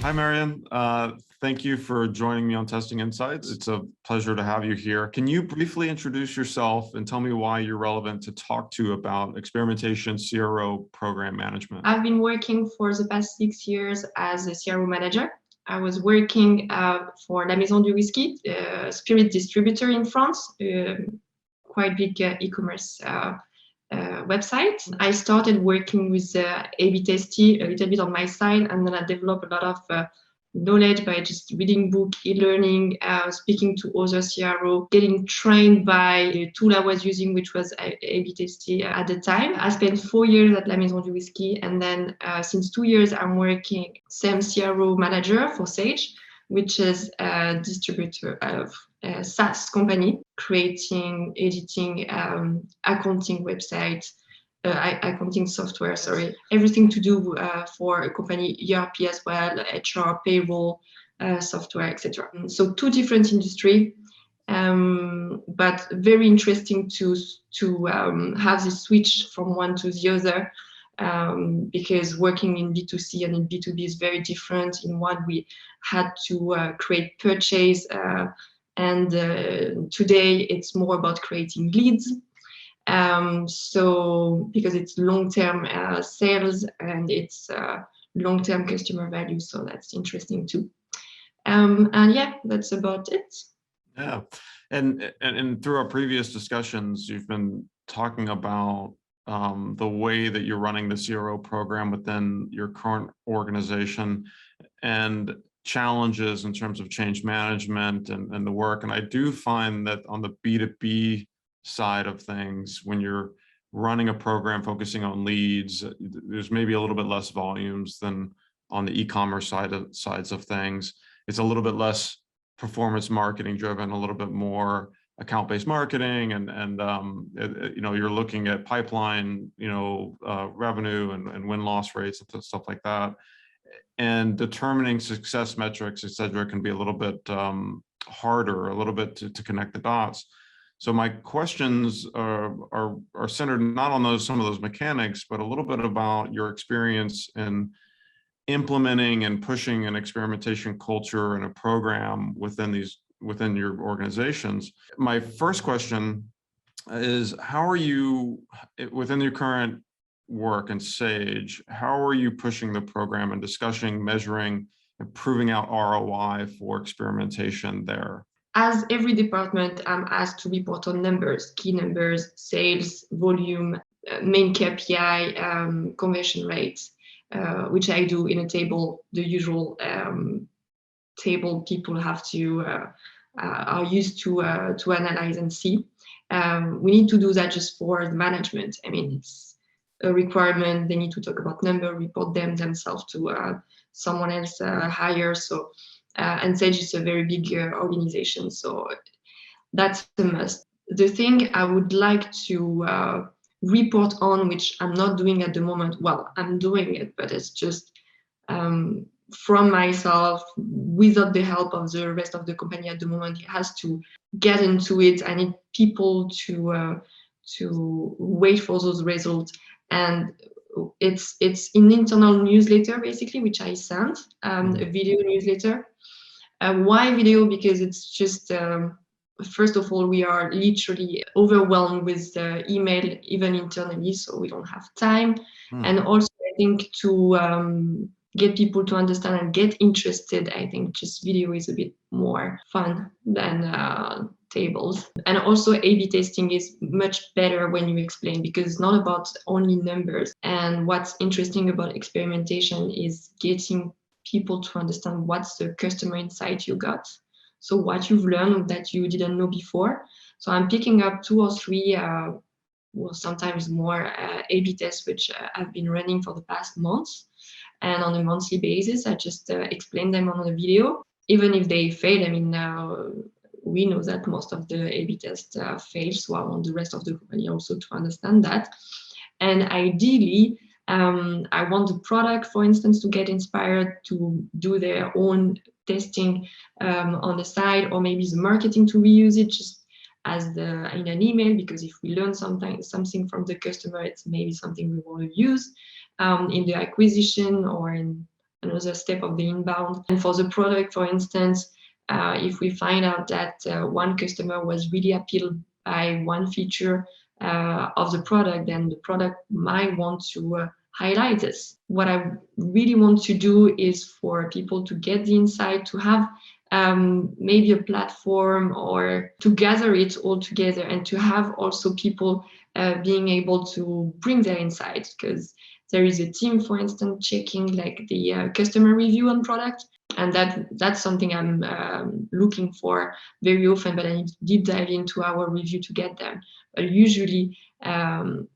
Hi, Marion. Thank you for joining me on Testing Insights. It's a pleasure to have you here. Can you briefly introduce yourself and tell me why you're relevant to talk to about experimentation CRO program management? I've been working for the past 6 years as a CRO manager. I was working for La Maison du Whisky, a spirit distributor in France, quite big e-commerce website. I started working with A/B testing a little bit on my side, and then I developed a lot of knowledge by just reading book, e-learning, speaking to other CRO, getting trained by the tool I was using, which was A/B testing at the time. I spent 4 years at La Maison du Whisky, and then since 2 years, I'm working same CRO manager for Sage, which is a distributor of a SaaS company, creating, editing, accounting websites, accounting software, everything to do for a company, ERP as well, HR, payroll, software, etc. So 2 different industries, but very interesting to have this switch from one to the other. Because working in B2C and in B2B is very different. In one, we had to create purchase, and today it's more about creating leads. So because it's long-term sales and it's long-term customer value, so that's interesting too. And yeah, that's about it. Yeah, and through our previous discussions, you've been talking about the way that you're running the CRO program within your current organization and challenges in terms of change management and the work. And I do find that on the B2B side of things, when you're running a program focusing on leads, there's maybe a little bit less volumes than on the e-commerce sides of things. It's a little bit less performance marketing driven, a little bit more account-based marketing, and you're looking at pipeline, revenue and win-loss rates and stuff like that, and determining success metrics, et cetera, can be a little bit harder, a little bit to connect the dots. So my questions are centered not on some of those mechanics, but a little bit about your experience in implementing and pushing an experimentation culture and a program within your organizations. My first question is, how are you, within your current work in Sage, how are you pushing the program and discussing, measuring, and proving out ROI for experimentation there? As every department, I'm asked to report on numbers, key numbers, sales, volume, main KPI, conversion rates, which I do in a table, the usual table people have to are used to analyze and see. We need to do that just for the management. I mean, it's a requirement. They need to talk about number, report them themselves to someone else higher. So, and Sage is a very big organization, so that's the must. The thing I would like to report on, which I'm not doing at the moment, well, I'm doing it, but it's just from myself without the help of the rest of the company at the moment. It has to get into it. I need people to wait for those results, and it's an internal newsletter basically, which I sent, a video newsletter. Why video? Because it's just first of all, we are literally overwhelmed with email, even internally, so we don't have time. And also, I think to get people to understand and get interested, I think just video is a bit more fun than tables. And also, A/B testing is much better when you explain, because it's not about only numbers. And what's interesting about experimentation is getting people to understand what's the customer insight you got. So what you've learned that you didn't know before. So I'm picking up 2 or 3, well, sometimes more A/B tests, which I've been running for the past months. And on a monthly basis, I just explain them on the video. Even if they fail, I mean, we know that most of the A/B tests fail. So I want the rest of the company also to understand that. And ideally, I want the product, for instance, to get inspired to do their own testing on the side, or maybe the marketing to reuse it just as in an email, because if we learn something from the customer, it's maybe something we want to use in the acquisition or in another step of the inbound. And for the product, for instance, if we find out that one customer was really appealed by one feature of the product, then the product might want to highlight this. What I really want to do is for people to get the insight, to have maybe a platform or to gather it all together, and to have also people being able to bring their insights, because there is a team, for instance, checking like the customer review on product. And that's something I'm looking for very often, but I need to deep dive into our review to get them. But usually,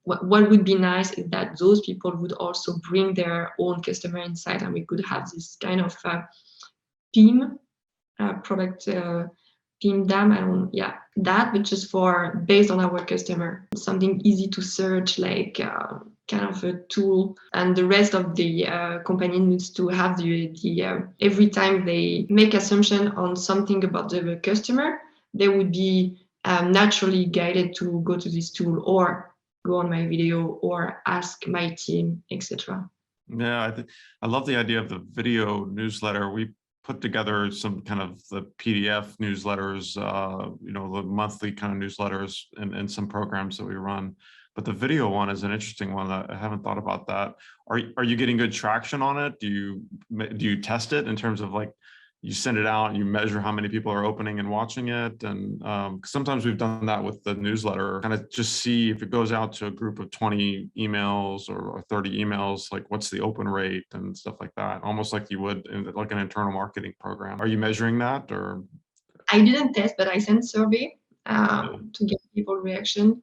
what would be nice is that those people would also bring their own customer insight, and we could have this kind of team, product team DAM, that, which is for based on our customer, something easy to search, like kind of a tool, and the rest of the company needs to have the every time they make assumption on something about the customer, they would be naturally guided to go to this tool or go on my video or ask my team, etc. Yeah, I love the idea of the video newsletter. We put together some kind of the PDF newsletters, the monthly kind of newsletters and some programs that we run. But the video one is an interesting one. I haven't thought about that. Are you getting good traction on it? Do you test it in terms of like you send it out and you measure how many people are opening and watching it? And sometimes we've done that with the newsletter, kind of just see if it goes out to a group of 20 emails or 30 emails, like what's the open rate and stuff like that, almost like you would in like an internal marketing program. Are you measuring that? Or I didn't test, but I sent survey to get people reaction.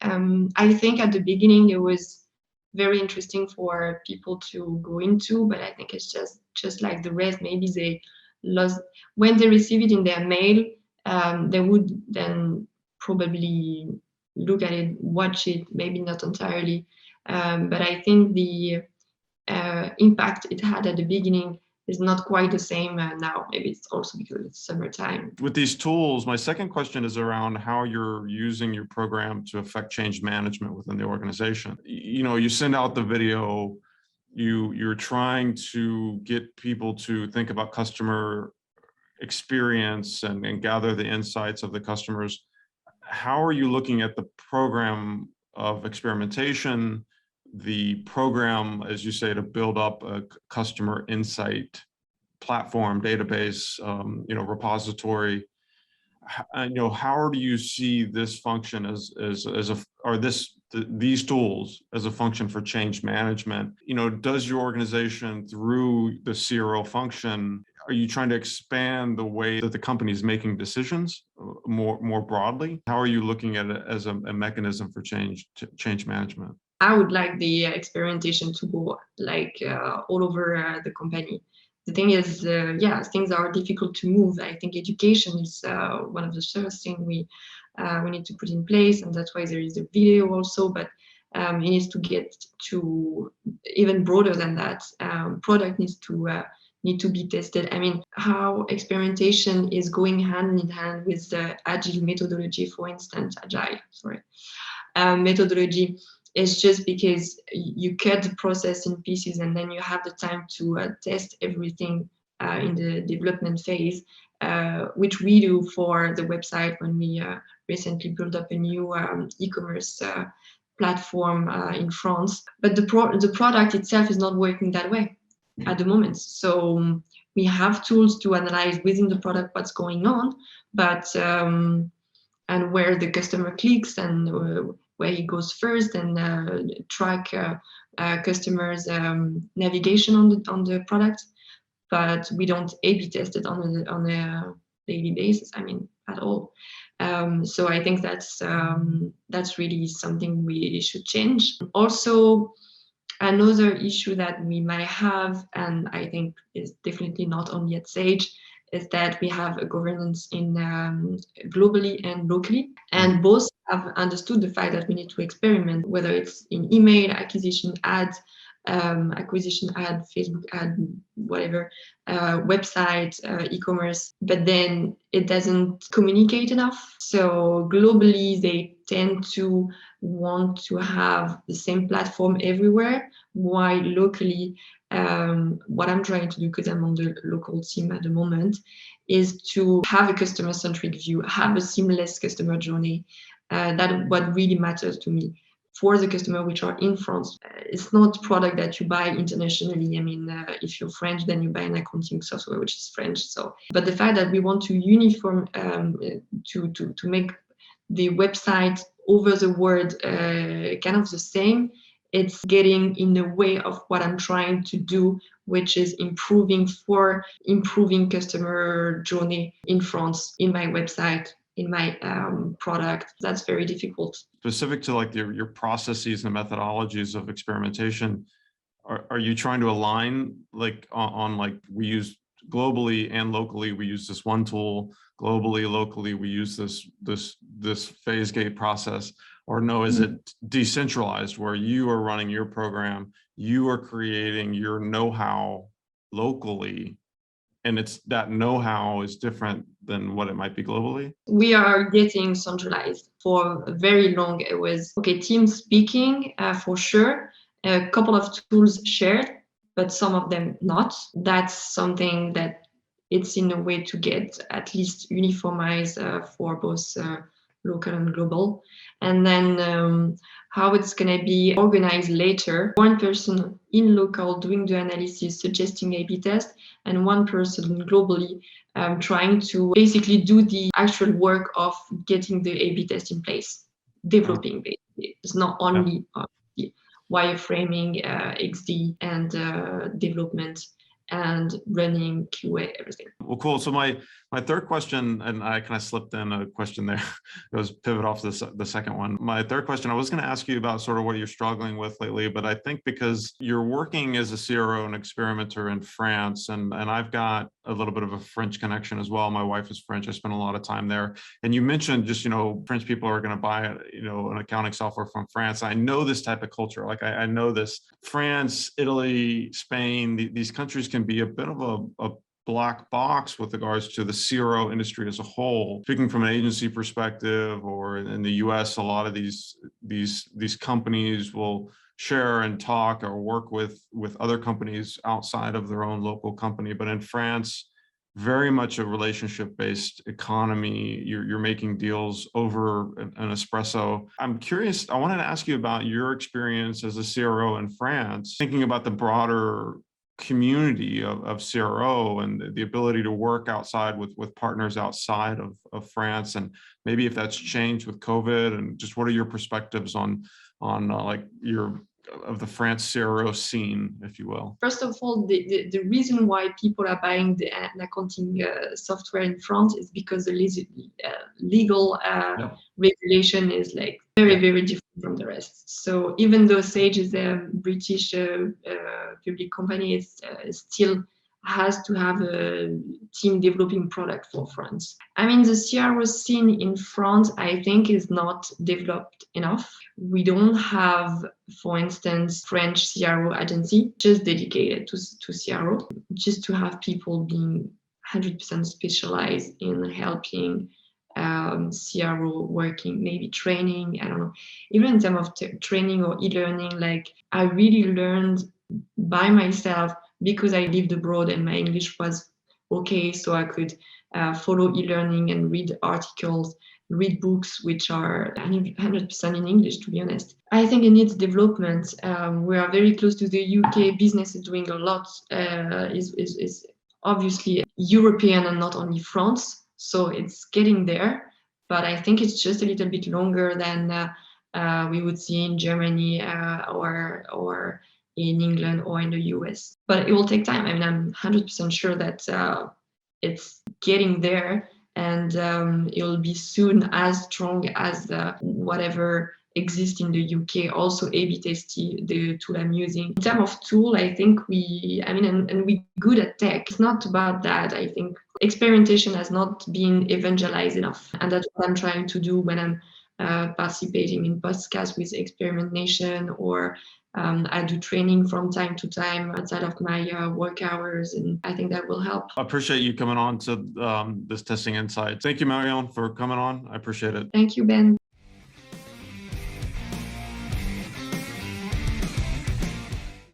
I think at the beginning it was very interesting for people to go into, but I think it's just like the rest. Maybe they lost when they receive it in their mail. They would then probably look at it, watch it, maybe not entirely. But I think the impact it had at the beginning is not quite the same now. Maybe it's also because it's summertime. With these tools, my second question is around how you're using your program to affect change management within the organization. You send out the video, you're trying to get people to think about customer experience and gather the insights of the customers. How are you looking at the program of experimentation, the program, as you say, to build up a customer insight platform, database, repository? How do you see this function these tools as a function for change management? Does your organization, through the CRO function, are you trying to expand the way that the company is making decisions more broadly? How are you looking at it as a mechanism for change management? I would like the experimentation to go like all over the company. The thing is, things are difficult to move. I think education is one of the first things we need to put in place, and that's why there is a video also. But it needs to get to even broader than that. Product needs to be tested. I mean, how experimentation is going hand in hand with the agile methodology, for instance, methodology. It's just because you cut the process in pieces and then you have the time to test everything in the development phase, which we do for the website when we recently built up a new e-commerce platform in France. But the product itself is not working that way at the moment. So we have tools to analyze within the product what's going on, but and where the customer clicks and where he goes first, and track customers' navigation on the product. But we don't A/B test it on a daily basis. I mean, at all. So I think that's really something we should change. Also, another issue that we might have, and I think is definitely not only at Sage, is that we have a governance in globally and locally, and both have understood the fact that we need to experiment, whether it's in email acquisition ads, Facebook ad, whatever, website, e-commerce, but then it doesn't communicate enough. So globally, they tend to want to have the same platform everywhere, while locally, what I'm trying to do, because I'm on the local team at the moment, is to have a customer-centric view, have a seamless customer journey. That what really matters to me for the customer which are in France. It's not product that you buy internationally. I mean, if you're French, then you buy an accounting software which is French. So, but the fact that we want to uniform to make the website over the world kind of the same, it's getting in the way of what I'm trying to do, which is improving customer journey in France, in my website, in my product. That's very difficult. Specific to like your processes and methodologies of experimentation, are you trying to align like on like we use globally and locally, we use this one tool, globally, locally, we use this phase gate process, or no, is it decentralized where you are running your program, you are creating your know-how locally, and it's that know-how is different than what it might be globally? We are getting centralized. For very long, it was, okay, team speaking for sure, a couple of tools shared, but some of them not. That's something that it's in a way to get at least uniformized for both local and global. And then how it's going to be organized later. One person in local doing the analysis, suggesting A/B test, and one person globally trying to basically do the actual work of getting the A/B test in place, developing basically. It's not only the wireframing, XD, and development and running QA, everything. Well, cool. So my third question, and I kind of slipped in a question there. It was pivot off the second one. My third question, I was going to ask you about sort of what you're struggling with lately, but I think because you're working as a CRO and experimenter in France, and I've got a little bit of a French connection as well. My wife is French. I spent a lot of time there. And you mentioned just, French people are going to buy, an accounting software from France. I know this type of culture. Like I know this. France, Italy, Spain, these countries can be a bit of a black box with regards to the CRO industry as a whole. Speaking from an agency perspective, or in the US, a lot of these companies will share and talk or work with other companies outside of their own local company. But in France, very much a relationship-based economy. You're making deals over an espresso. I'm curious, I wanted to ask you about your experience as a CRO in France, thinking about the broader community of CRO and the ability to work outside with partners outside of France, and maybe if that's changed with COVID, and just what are your perspectives on like of the France CRO scene, if you will? First of all, the reason why people are buying the accounting software in France is because the legal regulation is like very, very different from the rest. So even though Sage is a British public company, it still has to have a team developing product for France. I mean, the CRO scene in France, I think, is not developed enough. We don't have, for instance, French CRO agency just dedicated to CRO, just to have people being 100% specialized in helping CRO working, maybe training, I don't know, even in terms of training or e-learning. Like I really learned by myself because I lived abroad and my English was okay, so I could follow e-learning and read articles, read books which are 100% in English, to be honest. I think it needs development. We are very close to the UK. Business is doing a lot, is obviously European and not only France. So it's getting there, but I think it's just a little bit longer than we would see in Germany or in England or in the US. But it will take time. I mean, I'm 100% sure that it's getting there, and it will be soon as strong as whatever exists in the UK. Also, A/B testing, the tool I'm using. In terms of tool, I think and we're good at tech. It's not about that. I think experimentation has not been evangelized enough, and that's what I'm trying to do when I'm participating in podcasts with experimentation, or I do training from time to time outside of my work hours, and I think that will help. I appreciate you coming on to this Testing Insights. Thank you, Marion, for coming on. I appreciate it. Thank you, Ben.